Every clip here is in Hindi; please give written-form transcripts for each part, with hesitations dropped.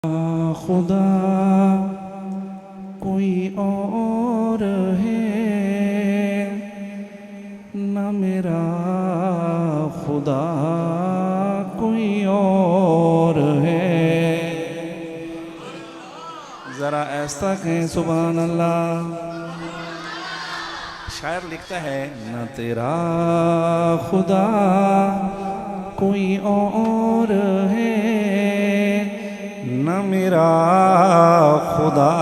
खुदा कोई और है न मेरा खुदा कोई और है। ज़रा ऐसा कहें सुभान अल्लाह। शायर लिखता है न तेरा खुदा कोई और है न मेरा खुदा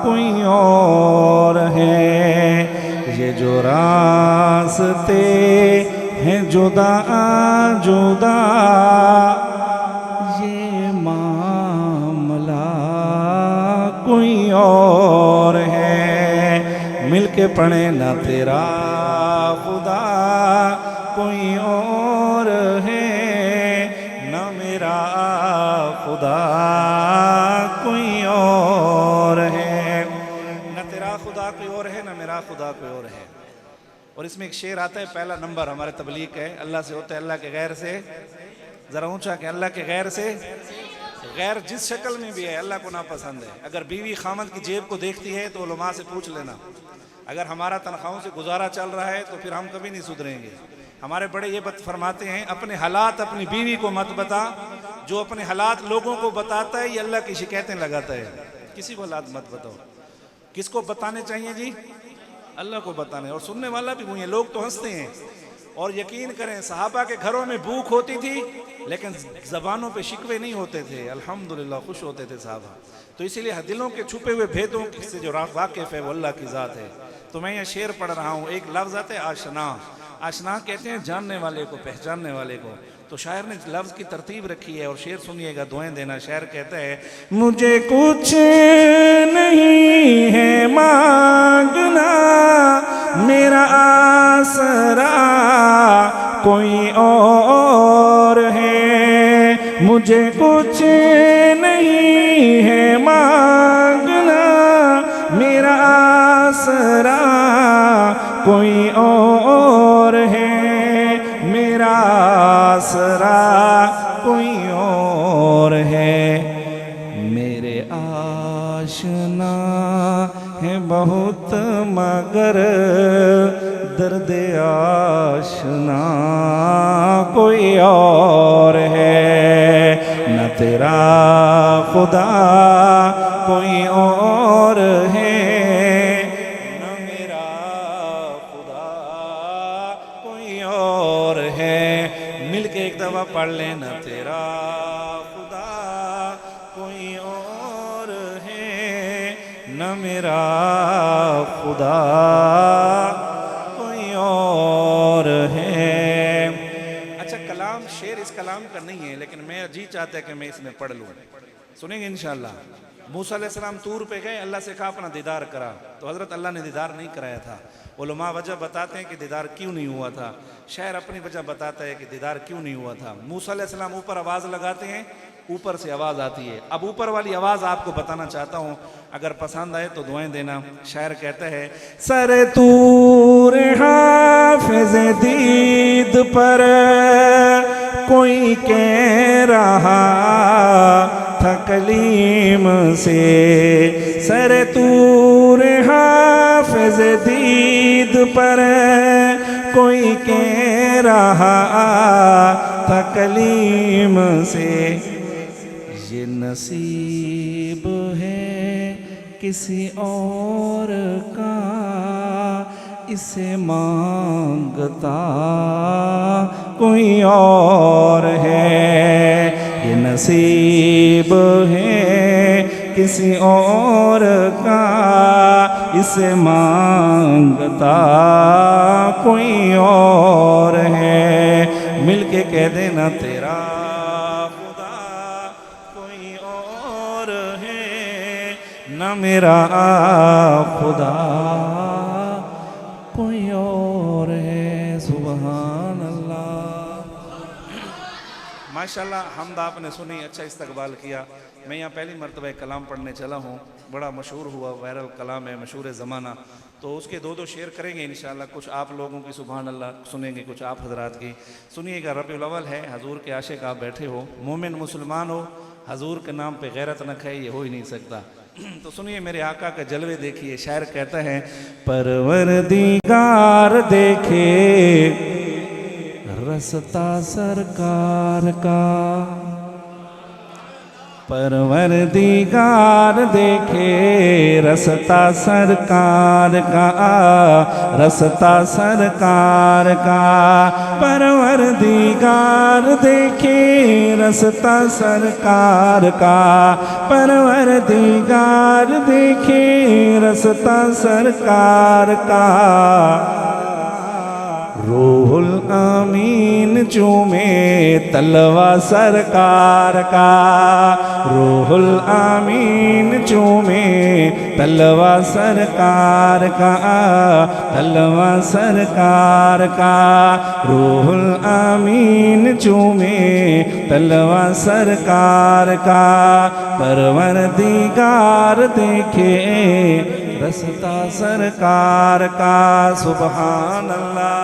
कोई और है। ये जो रास्ते हैं जुदा जुदा ये मामला कोई और है। मिलके पढ़े ना तेरा खुदा कोई और है न मेरा खुदा कोई और है। न तेरा खुदा कोई और है न मेरा खुदा कोई और है। और इसमें एक शेर आता है, पहला नंबर हमारे तबलीग है, अल्लाह से होता है अल्लाह के गैर से। ज़रा ऊंचा कि अल्लाह के गैर से। गैर जिस शक्ल में भी है अल्लाह को नापसंद है। अगर बीवी खामद की जेब को देखती है तो उलमा से पूछ लेना। अगर हमारा तनख्वाहों से गुजारा चल रहा है तो फिर हम कभी नहीं सुधरेंगे। हमारे बड़े ये बात फरमाते हैं, अपने हालात अपनी बीवी को मत बता, जो अपने हालात लोगों को बताता है ये अल्लाह की शिकायतें लगाता है। किसी को हालात मत बताओ। किसको बताने चाहिए जी? अल्लाह को बताने। और सुनने वाला भी वही है। लोग तो हंसते हैं और यकीन करें सहाबा के घरों में भूख होती थी लेकिन ज़बानों पे शिकवे नहीं होते थे, अल्हम्दुलिल्लाह खुश होते थे साहबा। तो इसीलिए दिलों के छुपे हुए भेदों से जो वाकिफ़ है वो अल्लाह की ज़ात है। तो मैं ये शेर पढ़ रहा हूँ, एक लफ्ज़ आता है आशना। आशना कहते हैं जानने वाले को, पहचानने वाले को। तो शायर ने लफ्ज़ की तरतीब रखी है और शेर सुनिएगा, दुआएं देना। शायर कहता है मुझे कुछ नहीं है मांगना, मेरा आसरा कोई और है। मुझे कुछ नहीं है मांगना, मेरा आसरा कोई और है। मेरा आसरा कोई और है। मेरे आशना है बहुत मगर दर्द आशना कोई और है। न तेरा खुदा कोई और है न मेरा खुदा कोई और है। मिलके एक दफा पढ़ लेना, तेरा खुदा कोई और है न मेरा खुदा कोई और है। अच्छा, कलाम शेर इस कलाम का नहीं है लेकिन मैं जी चाहता है कि मैं इसमें पढ़ लूँ। सुनेंगे इंशाअल्लाह। मूसा अलैहिस्सलाम तूर पे गए, अल्लाह से कहा अपना दीदार करा, तो हज़रत अल्लाह ने दीदार नहीं कराया था। उलमा वजह बताते हैं कि दीदार क्यों नहीं हुआ था। शायर अपनी वजह बताता है कि दीदार क्यों नहीं हुआ था। मूसा अलैहिस्सलाम ऊपर आवाज़ लगाते हैं, ऊपर से आवाज़ आती है। अब ऊपर वाली आवाज़ आपको बताना चाहता हूँ, अगर पसंद आए तो दुआएं देना। शायर कहता है सर तूर हाफिज़ दीद पर कोई कह रहा था कलीम से। सर तूर हाफिज़ दीद पर कोई कह रहा था कलीम से। ये नसीब है किसी और का, इसे मांगता कोई और है। ये नसीब है किसी और का, इसे मांगता कोई और है। मिलके कह देना, तेरा खुदा कोई और है न मेरा खुदा कोई और है। सुभान अल्लाह। माशाल्लाह, हमद आपने सुनी, अच्छा इस्तकबाल किया। मैं यहाँ पहली मरतबा कलाम पढ़ने चला हूँ, बड़ा मशहूर हुआ, वायरल कलाम है, मशहूर ज़माना। तो उसके दो शेर करेंगे इंशाअल्लाह। कुछ आप लोगों की सुभान अल्लाह सुनेंगे, कुछ आप हजरात की सुनिएगा। रबीउल अव्वल है, हजूर के आशिक आप बैठे हो, मोमिन मुसलमान हो, हजूर के नाम पे गैरत न खाए, ये हो ही नहीं सकता। तो सुनिए मेरे आका के जलवे देखिए। शायर कहता है, परवरदिगार देखे रसता सरकार का, परवरदिगार देखे रसता सरकार का, रसता सरकार का, परवरदिगार देखे रसता सरकार का, परवरदिगार देखे रसता सरकार का, रूहुल अमीन चूमे तलवा सरकार का, रूहुल अमीन चूमे तलवा सरकार का, तलवा सरकार का, रूहुल अमीन चूमे तलवा सरकार का, परवरदिगार देखे रसता सरकार का। सुभान अल्लाह।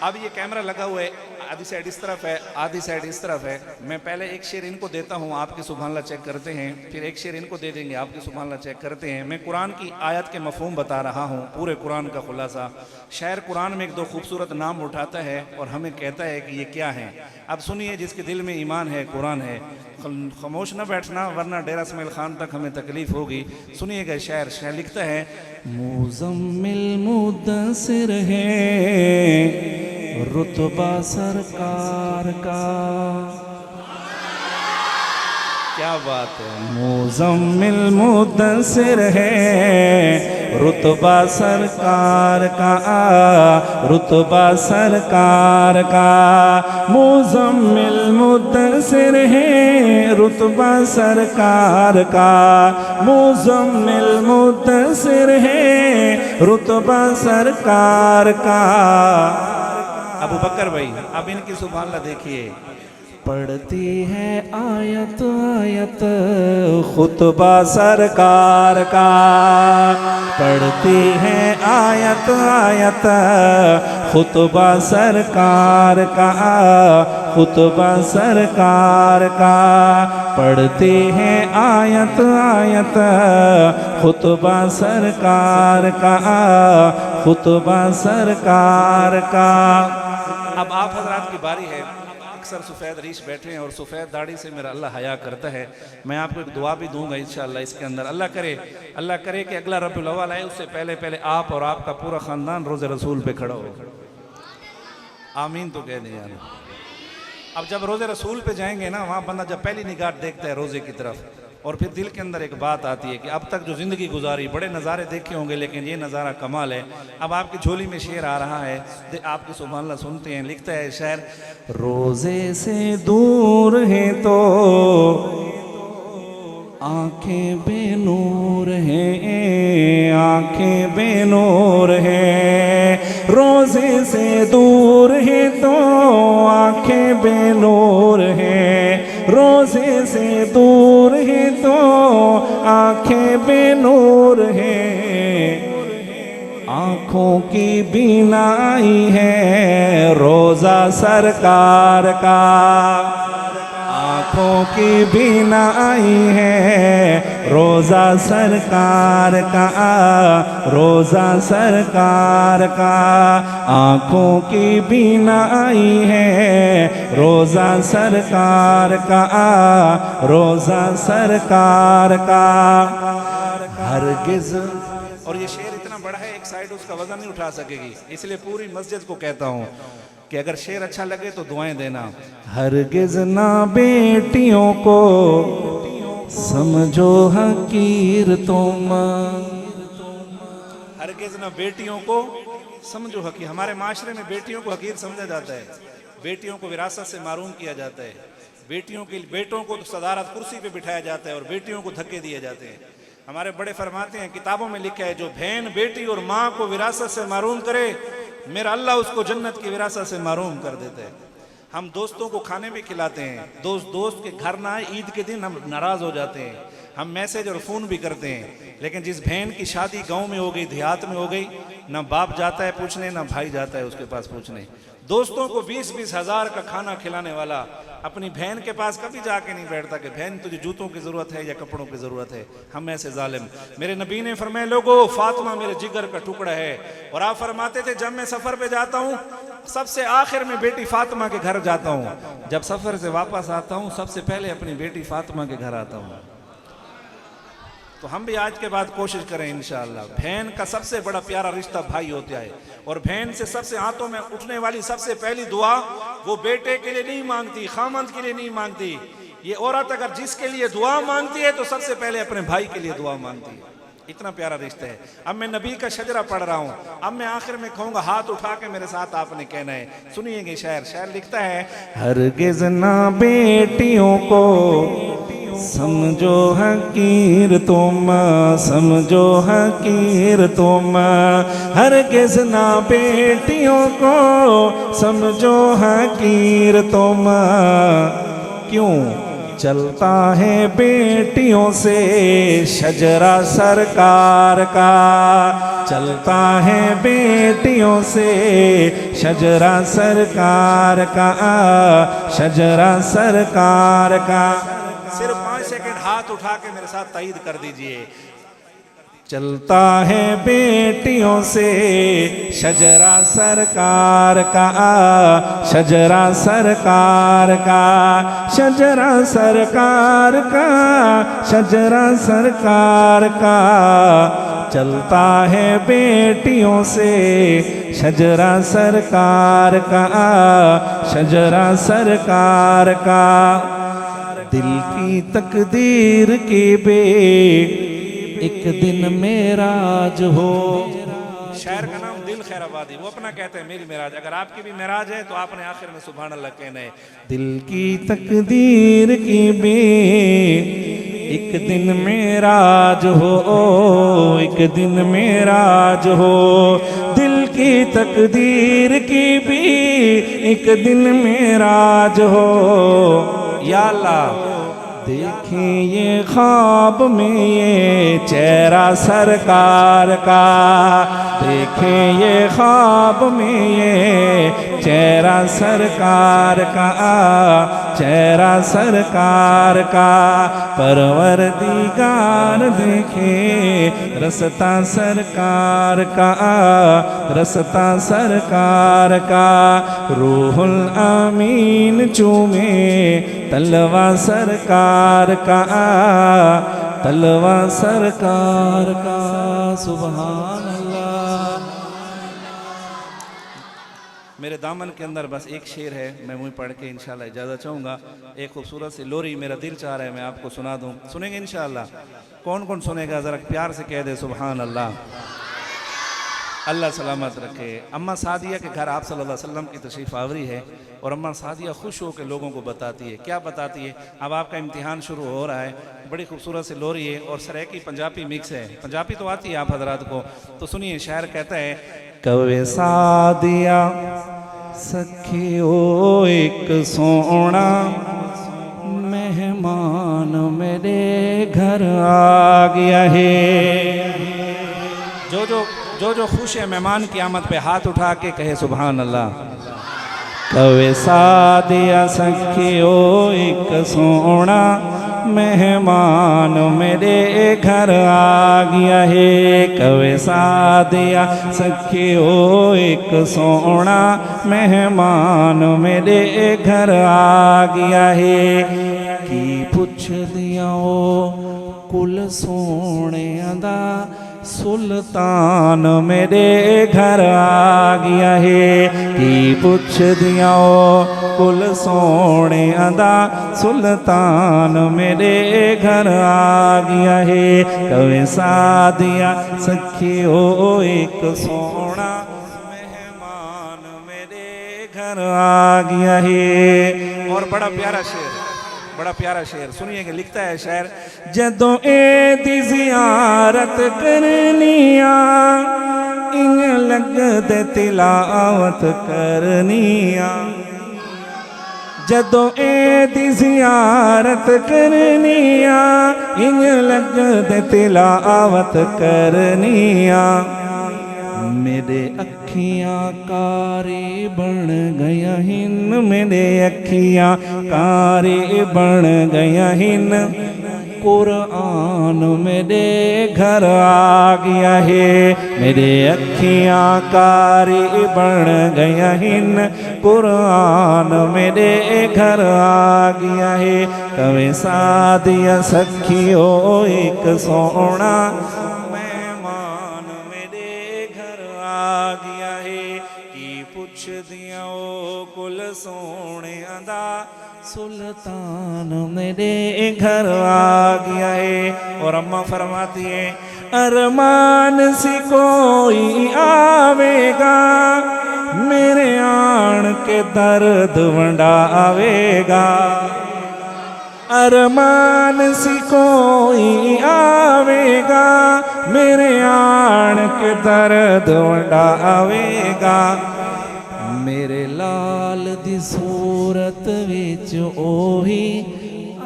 अब ये कैमरा लगा हुआ है, आधी साइड इस तरफ है, आधी साइड इस तरफ है। मैं पहले एक शेर इनको देता हूँ, आपकी सुभान अल्लाह चेक करते हैं, फिर एक शेर इनको दे देंगे, आपकी सुभान अल्लाह चेक करते हैं। मैं कुरान की आयत के मफहूम बता रहा हूँ, पूरे कुरान का खुलासा। शायर कुरान में एक दो खूबसूरत नाम उठाता है और हमें कहता है कि ये क्या है। अब सुनिए, जिसके दिल में ईमान है, कुरान है, खामोश न बैठना वरना डेरा इस्माइल खान तक हमें तकलीफ होगी। सुनिएगा शायर। शायर लिखता है, मुज़म्मिल मुद्दसिर है रुतबा सरकार का। क्या बात है। मुज़म्मिल मुद्दसिर है रुतबा सरकार का, रुतबा सरकार का, मुज़म्मिल मुद्दसिर है रुतबा सरकार का, मुज़म्मिल मुद्दसिर है रुतबा सरकार का। अबू बकर भाई, अब इनकी सुभान अल्लाह देखिए। पढ़ती है आयत आयत खुतबा सरकार का, पढ़ती है आयत आयत खुतबा सरकार का, खुतबा सरकार का, पढ़ती है आयत आयत खुतबा सरकार का, खुतबा सरकार का। अब आप हजरात की बारी है। अक्सर सफ़ेद रीश बैठे हैं और सफ़ेद दाढ़ी से मेरा अल्लाह हया करता है। मैं आपको एक दुआ भी दूंगा इंशाअल्लाह इसके अंदर। अल्लाह करे कि अगला रबीउल अव्वल आए उससे पहले पहले आप और आपका पूरा ख़ानदान रोज़े रसूल पे खड़ा हो। आमीन तो कह दें यार। अब जब रोज़े रसूल पे जाएंगे ना, वहाँ बंदा जब पहली निगाह देखता है रोज़े की तरफ, और फिर दिल के अंदर एक बात आती है कि अब तक जो ज़िंदगी गुजारी, बड़े नज़ारे देखे होंगे लेकिन ये नज़ारा कमाल है। अब आपकी झोली में शेर आ रहा है, आपकी सुभान अल्लाह सुनते हैं। लिखता है शायर, रोज़े से दूर है तो आंखें बेनूर हैं, आंखें बेनूर हैं, रोज़े से दूर है तो आंखें बेनूर हैं, रोज़े से दूर है तो आंखें बेनूर हैं, आँखों की बीनाई है रोज़ा सरकार का, आँखों की बीनाई है रोज़ा सरकार का, रोज़ा सरकार का, आँखों की बीनाई है रोज़ा सरकार का, रोज़ा सरकार का। हरगिज़, और ये शेर इतना बड़ा है एक साइड उसका वजन नहीं उठा सकेगी, इसलिए पूरी मस्जिद को कहता हूँ कि अगर शेर अच्छा लगे तो दुआएं देना। हरगिज़ ना बेटियों को समझो हकीर तुम, हरगिज़ ना बेटियों को समझो हकीर। हमारे माशरे में बेटियों को हकीर समझा जाता है, बेटियों को विरासत से मारूम किया जाता है, बेटों को तो सदारत कुर्सी पे बिठाया जाता है और बेटियों को धक्के दिए जाते हैं। हमारे बड़े फरमाते हैं, किताबों में लिखा है, जो बहन बेटी और माँ को विरासत से मारूम करे, मेरा अल्लाह उसको जन्नत की विरासत से मारूम कर देता है। हम दोस्तों को खाने भी खिलाते हैं, दोस्त के घर ना आए ईद के दिन हम नाराज़ हो जाते हैं, हम मैसेज और फ़ोन भी करते हैं। लेकिन जिस बहन की शादी गांव में हो गई, देहात में हो गई, ना बाप जाता है पूछने, ना भाई जाता है उसके पास पूछने। दोस्तों को 20-20 हज़ार का खाना खिलाने वाला अपनी बहन के पास कभी जाके नहीं बैठता कि बहन तुझे जूतों की ज़रूरत है या कपड़ों की ज़रूरत है। हम ऐसे जालिम। मेरे नबी ने फरमाया, लोगों फातिमा मेरे जिगर का टुकड़ा है। और आप फरमाते थे जब मैं सफ़र पे जाता हूँ सबसे आखिर में बेटी फातिमा के घर जाता हूँ, जब सफ़र से वापस आता हूँ सबसे पहले अपनी बेटी फातिमा के घर आता हूँ। तो हम भी आज के बाद कोशिश करें इंशाअल्लाह। बहन का सबसे बड़ा प्यारा रिश्ता भाई होता है, और बहन से सबसे हाथों में उठने वाली सबसे पहली दुआ वो बेटे के लिए नहीं मांगती, खामंद के लिए नहीं मांगती। ये औरत अगर जिसके लिए दुआ मांगती है तो सबसे पहले अपने भाई के लिए दुआ मांगती है। इतना प्यारा रिश्ता है। अब मैं नबी का शजरा पढ़ रहा हूँ, अब मैं आखिर में कहूँगा हाथ उठा के मेरे साथ आपने कहना है। सुनिएगा शायर, शायर लिखता है, हरगिज़ ना बेटियों को समझो हकीर तुम, समझो हकीर तुम, हरगिज़ ना बेटियों को समझो हकीर तुम। क्यों? चलता है बेटियों से शजरा सरकार का, चलता है बेटियों से शजरा सरकार का, शजरा सरकार का। सिर्फ 5 सेकंड हाथ उठा के मेरे साथ तायीद कर दीजिए। चलता है बेटियों से शजरा सरकार का, शजरा सरकार का, शजरा सरकार का, शजरा सरकार का। चलता है बेटियों से शजरा सरकार का, शजरा सरकार का। दिल की तकदीर की बे एक दिन मेराज हो। शायर का नाम दिल खैराबादी, वो अपना कहते हैं मेरी मेराज। अगर आपकी भी मेराज है तो आपने आखिर में सुभान अल्लाह कहना है। दिल की तकदीर की भी एक दिन मेराज हो, एक दिन मेराज हो। दिल की तकदीर की भी एक दिन मेराज हो। या अल्लाह देखें ये ख्वाब में ये चेहरा सरकार का, देखें ये ख्वाब में ये चेहरा सरकार का, चेहरा सरकार का। परवरदिगार देखे रस्ता सरकार का, रस्ता सरकार का। रूहुल अमीन चूमे तलवा सरकार का, तलवा सरकार का। सुभान अल्लाह। मेरे दामन के अंदर बस एक शेर है, मैं मुँह पढ़ के इंशाल्लाह इजाज़त चाहूँगा। एक खूबसूरत सी लोरी मेरा दिल चाह रहा है मैं आपको सुना दूँ। सुनेंगे इंशाल्लाह? कौन कौन सुनेगा ज़रा प्यार से कह दे सुभान अल्लाह। अल्लाह सलामत रखे। अम्मा सादिया के घर आप सल्लल्लाहु अलैहि वसल्लम की तशरीफ़ आवरी है, और अम्मा सादिया खुश हो के लोगों को बताती है। क्या बताती है? अब आपका इम्तिहान शुरू हो रहा है। बड़ी खूबसूरत से लोरी है और सरायकी पंजाबी मिक्स है। पंजाबी तो आती है आप हजरात को, तो सुनिए। शायर कहता है, कवे सादिया सखियो एक सोना मेहमान मेरे घर आ गया है। जो खुश है मेहमान की आमद पे हाथ उठा के कहे सुभान अल्लाह। कवे सादिया सखियो एक सोना मेहमान मेरे घर आ गया है। कवे सादिया सखियो एक सोना मेहमान मेरे घर आ गया है। की पुछ दिया कुल सोने दा सुल्तान मेरे घर आ गया है। की पुछ दिया कुल सोने दा सुल्तान मेरे घर आ गया है। कवे सादिया सखियो एक सोना मेहमान मेरे घर आ गया है। और बड़ा प्यारा शेर, बड़ा प्यारा शेर सुनिएगा। लिखता है शायर, जदों ए दी ज़ियारत करनिया इंग लगदे तिलावत करनिया। जदों ए दी ज़ियारत करनिया इंग लगदे तिलावत करनिया। मेरे अखियाँ कारी बन गया हिन, मेरे अखियाँ कारी बन गया हिन, कुरान मेरे घर आ गया है। मेरे अखियाँ कारी बन गया हिन, कुरान मेरे घर आ गया है। कवे सादिया सखियो एक सोना मेहमान मेरे घर आ गया है। की पुछ दिया ओ कुल सोने दा, सुल्तान मेरे घर आ गया है। और अम्मा फरमाती है अरमान सी कोई आवेगा, मेरे आन के दर्द वंडावेगा। अरमान सी कोई आवेगा, मेरे आन के दर्द वंडावेगा। मेरे लाल दी सूरत विच ओही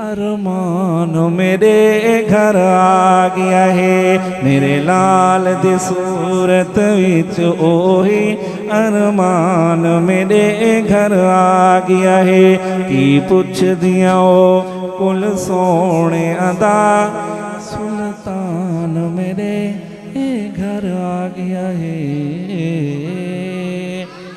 अरमान मेरे घर आ गया है। मेरे लाल दी सूरत विच ओही अरमान मेरे घर आ गया है। की पुछ दिया ओ कुल सोने अदा, सुल्तान मेरे घर आ गया है।